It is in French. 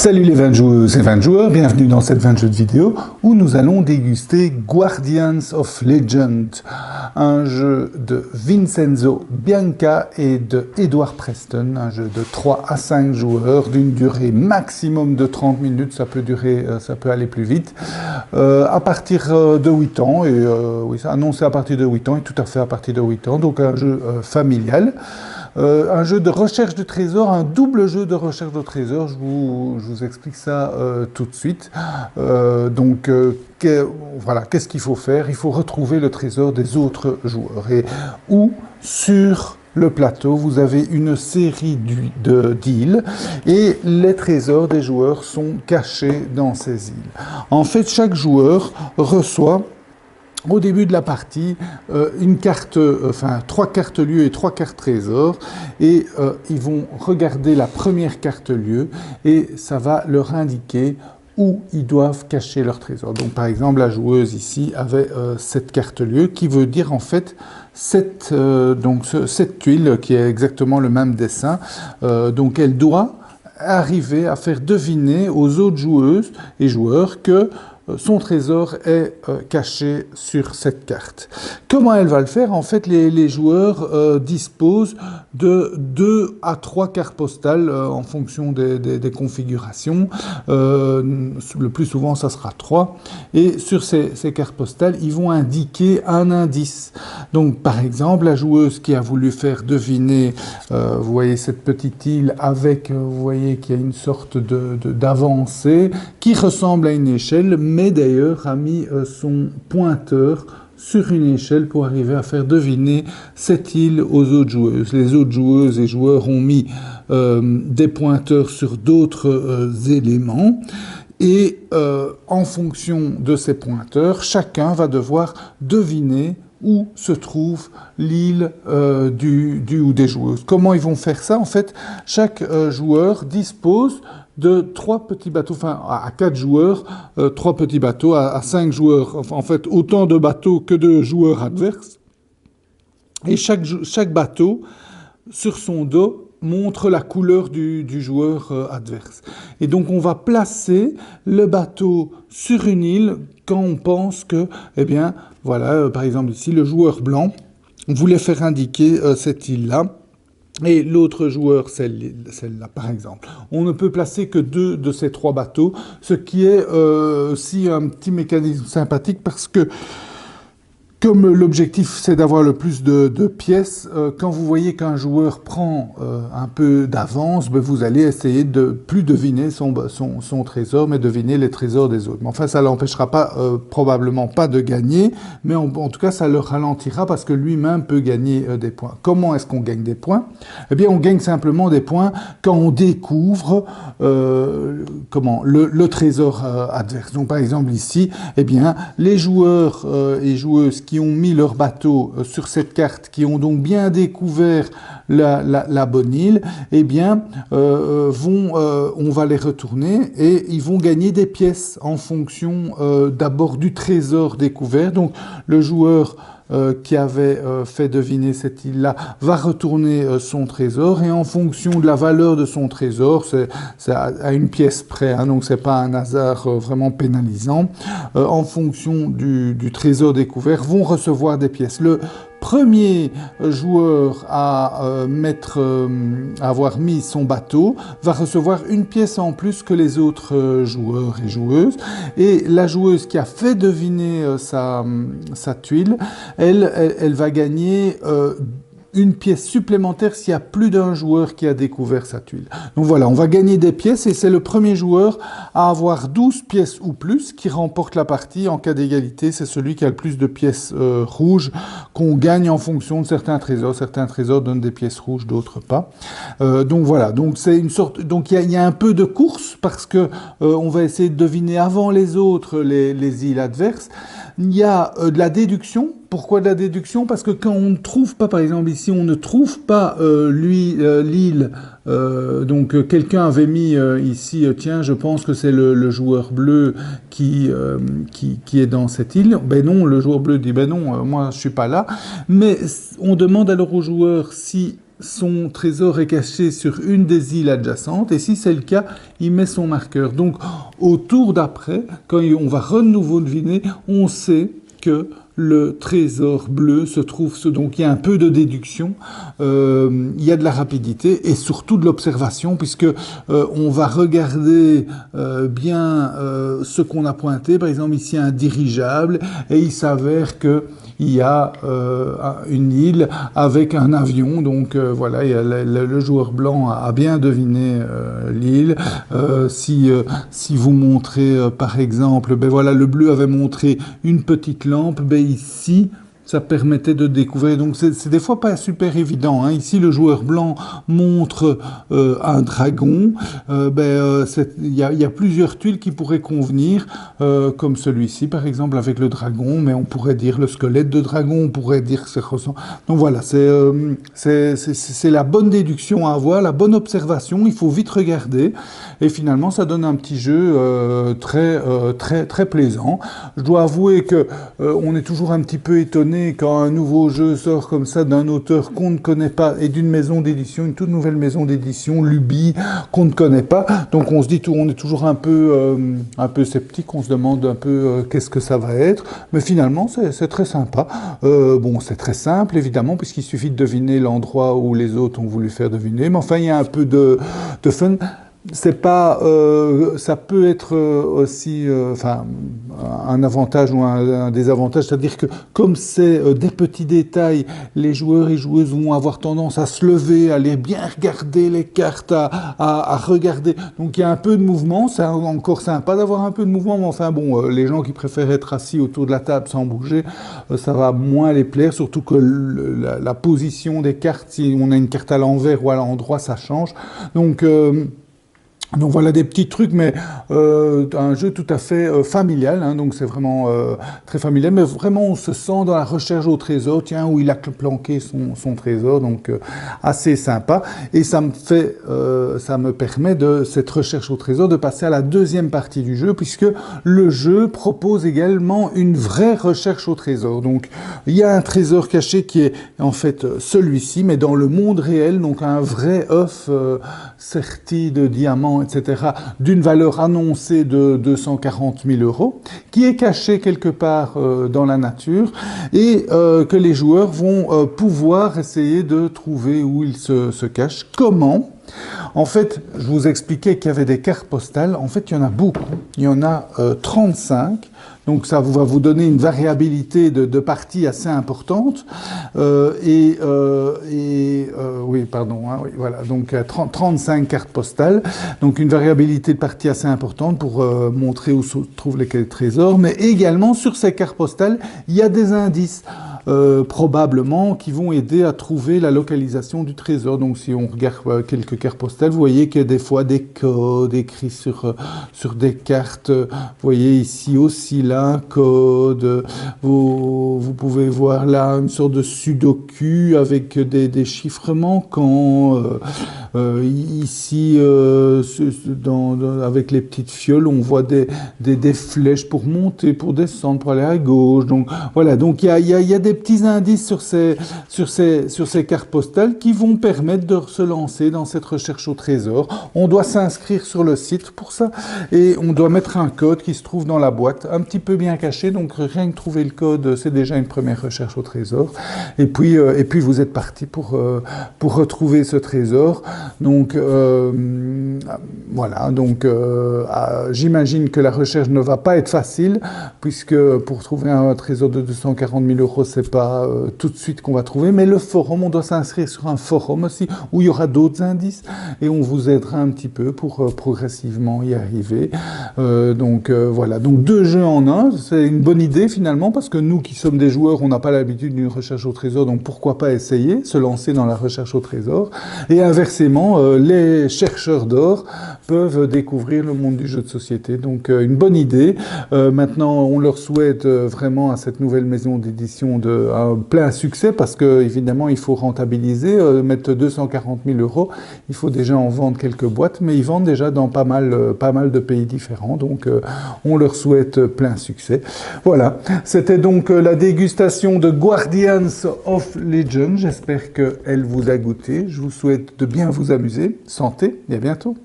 Salut les 20 joueuses et 20 joueurs, bienvenue dans cette 20 jeux de vidéo où nous allons déguster Guardians of Legend, un jeu de Vincenzo Bianca et de Edward Preston, un jeu de 3 à 5 joueurs d'une durée maximum de 30 minutes, ça peut aller plus vite, à partir de 8 ans, et oui, c'est annoncé à partir de 8 ans, et tout à fait à partir de 8 ans, donc un jeu familial. Un jeu de recherche de trésors, un double jeu de recherche de trésors, je vous explique ça tout de suite. Voilà, qu'est-ce qu'il faut faire? Il faut retrouver le trésor des autres joueurs. Et où sur le plateau, vous avez une série d'îles et les trésors des joueurs sont cachés dans ces îles. En fait, chaque joueur reçoit au début de la partie, une carte, enfin 3 cartes lieux et 3 cartes trésors, et ils vont regarder la première carte lieu et ça va leur indiquer où ils doivent cacher leur trésor. Donc par exemple, la joueuse ici avait cette carte lieu qui veut dire en fait cette tuile qui est exactement le même dessin. Donc elle doit arriver à faire deviner aux autres joueuses et joueurs que son trésor est caché sur cette carte. Comment elle va le faire? En fait, les joueurs disposent de 2 à 3 cartes postales en fonction des configurations. Le plus souvent, ça sera 3. Et sur ces cartes postales, ils vont indiquer un indice. Donc, par exemple, la joueuse qui a voulu faire deviner, vous voyez cette petite île avec, vous voyez qu'il y a une sorte d'avancée qui ressemble à une échelle, mais d'ailleurs a mis son pointeur sur une échelle pour arriver à faire deviner cette île aux autres joueuses. Les autres joueuses et joueurs ont mis des pointeurs sur d'autres éléments et en fonction de ces pointeurs, chacun va devoir deviner où se trouve l'île du ou des joueuses. Comment ils vont faire ça? En fait, chaque joueur dispose de 3 petits bateaux, enfin à 4 joueurs, 3 petits bateaux, à 5 joueurs, en fait autant de bateaux que de joueurs adverses. Et chaque bateau, sur son dos, montre la couleur du joueur adverse. Et donc on va placer le bateau sur une île quand on pense que, eh bien, voilà, par exemple ici, le joueur blanc voulait faire indiquer cette île-là. Et l'autre joueur, celle-là, par exemple. On ne peut placer que 2 de ces 3 bateaux, ce qui est aussi un petit mécanisme sympathique parce que comme l'objectif c'est d'avoir le plus de pièces, quand vous voyez qu'un joueur prend un peu d'avance, ben vous allez essayer de plus deviner son trésor, mais deviner les trésors des autres. Mais enfin, ça l'empêchera pas, probablement pas de gagner, mais en tout cas, ça le ralentira parce que lui-même peut gagner des points. Comment est-ce qu'on gagne des points? Eh bien, on gagne simplement des points quand on découvre le trésor adverse. Donc, par exemple, ici, eh bien, les joueurs et joueuses qui ont mis leur bateau sur cette carte, qui ont donc bien découvert la bonne île, eh bien, on va les retourner et ils vont gagner des pièces en fonction d'abord du trésor découvert. Donc, le joueur qui avait fait deviner cette île-là va retourner son trésor et en fonction de la valeur de son trésor, c'est à une pièce près, hein, donc c'est pas un hasard vraiment pénalisant, en fonction du trésor découvert, vont recevoir des pièces. Le premier joueur à avoir mis son bateau va recevoir une pièce en plus que les autres joueurs et joueuses. Et la joueuse qui a fait deviner sa tuile, elle va gagner une pièce supplémentaire s'il y a plus d'un joueur qui a découvert sa tuile. Donc voilà, on va gagner des pièces et c'est le premier joueur à avoir 12 pièces ou plus qui remporte la partie. En cas d'égalité, c'est celui qui a le plus de pièces rouges qu'on gagne en fonction de certains trésors. Certains trésors donnent des pièces rouges, d'autres pas. Donc voilà, donc c'est une sorte, donc il y a un peu de course parce que on va essayer de deviner avant les autres les îles adverses. Il y a de la déduction. Pourquoi de la déduction? Parce que quand on ne trouve pas, par exemple ici, on ne trouve pas l'île, donc quelqu'un avait mis ici, tiens, je pense que c'est le joueur bleu qui est dans cette île. Ben non, le joueur bleu dit, ben non, moi je suis pas là. Mais on demande alors au joueur si son trésor est caché sur une des îles adjacentes, et si c'est le cas, il met son marqueur. Donc, au tour d'après, quand on va renouveau deviner, on sait que le trésor bleu se trouve, donc il y a un peu de déduction, il y a de la rapidité et surtout de l'observation, puisque on va regarder bien ce qu'on a pointé. Par exemple, ici un dirigeable, et il s'avère que il y a une île avec un avion, donc voilà, le joueur blanc a bien deviné l'île. Si vous montrez par exemple, ben voilà, le bleu avait montré une petite lampe, ben ici ça permettait de découvrir. Donc c'est des fois pas super évident, hein. Ici le joueur blanc montre un dragon. Il y a plusieurs tuiles qui pourraient convenir, comme celui-ci par exemple avec le dragon, mais on pourrait dire le squelette de dragon, on pourrait dire que c'est ressemble. Donc voilà, c'est la bonne déduction à avoir, la bonne observation. Il faut vite regarder et finalement ça donne un petit jeu très plaisant. Je dois avouer que on est toujours un petit peu étonné quand un nouveau jeu sort comme ça d'un auteur qu'on ne connaît pas et d'une maison d'édition, une toute nouvelle maison d'édition, Luby, qu'on ne connaît pas. Donc on se dit, on est toujours un peu sceptique, on se demande un peu qu'est-ce que ça va être. Mais finalement, c'est très sympa. Bon, c'est très simple, évidemment, puisqu'il suffit de deviner l'endroit où les autres ont voulu faire deviner. Mais enfin, il y a un peu de fun. C'est pas, ça peut être aussi, un avantage ou un désavantage, c'est-à-dire que comme c'est des petits détails, les joueurs et joueuses vont avoir tendance à se lever, à aller bien regarder les cartes, à regarder. Donc il y a un peu de mouvement, c'est encore sympa d'avoir un peu de mouvement, mais enfin bon, les gens qui préfèrent être assis autour de la table sans bouger, ça va moins les plaire, surtout que la position des cartes, si on a une carte à l'envers ou à l'endroit, ça change. Donc voilà des petits trucs, mais un jeu tout à fait familial, hein, donc c'est vraiment très familial, mais vraiment on se sent dans la recherche au trésor, tiens, où il a planqué son trésor, donc assez sympa, et ça me permet de cette recherche au trésor de passer à la deuxième partie du jeu, puisque le jeu propose également une vraie recherche au trésor. Donc il y a un trésor caché qui est en fait celui-ci, mais dans le monde réel, donc un vrai œuf serti de diamants, etc., d'une valeur annoncée de 240 000 €, qui est caché quelque part dans la nature et que les joueurs vont pouvoir essayer de trouver où il se cache. Comment ? En fait, je vous expliquais qu'il y avait des cartes postales. En fait, il y en a beaucoup. Il y en a 35. Donc ça va vous donner une variabilité de parties assez importante. Oui, pardon. Hein, oui, voilà. Donc 35 cartes postales. Donc une variabilité de parties assez importante pour montrer où se trouvent les trésors. Mais également, sur ces cartes postales, il y a des indices. Probablement qui vont aider à trouver la localisation du trésor. Donc si on regarde quelques cartes postales, vous voyez qu'il y a des fois des codes écrits sur des cartes. Vous voyez ici aussi là un code. Vous pouvez voir là une sorte de sudoku avec des chiffres manquants. Ici, avec les petites fioles, on voit des flèches pour monter, pour descendre, pour aller à gauche. Donc voilà, donc il y a des petits indices sur ces cartes postales qui vont permettre de se lancer dans cette recherche au trésor. On doit s'inscrire sur le site pour ça et on doit mettre un code qui se trouve dans la boîte, un petit peu bien caché. Donc rien que trouver le code, c'est déjà une première recherche au trésor. Et puis vous êtes parti pour retrouver ce trésor. Donc voilà, donc j'imagine que la recherche ne va pas être facile, puisque pour trouver un trésor de 240 000 €, c'est pas tout de suite qu'on va trouver, mais le forum, on doit s'inscrire sur un forum aussi, où il y aura d'autres indices, et on vous aidera un petit peu pour progressivement y arriver. Voilà, donc 2 jeux en un, c'est une bonne idée finalement, parce que nous qui sommes des joueurs, on n'a pas l'habitude d'une recherche au trésor, donc pourquoi pas essayer, se lancer dans la recherche au trésor, et inversement, précisément, les chercheurs d'or peuvent découvrir le monde du jeu de société. Donc une bonne idée. Maintenant, on leur souhaite vraiment à cette nouvelle maison d'édition un plein succès parce que évidemment, il faut rentabiliser, mettre 240 000 euros. Il faut déjà en vendre quelques boîtes, mais ils vendent déjà dans pas mal de pays différents. Donc on leur souhaite plein succès. Voilà, c'était donc la dégustation de Guardians of Legend. J'espère qu'elle vous a goûté. Je vous souhaite de bien vous amuser. Santé et à bientôt.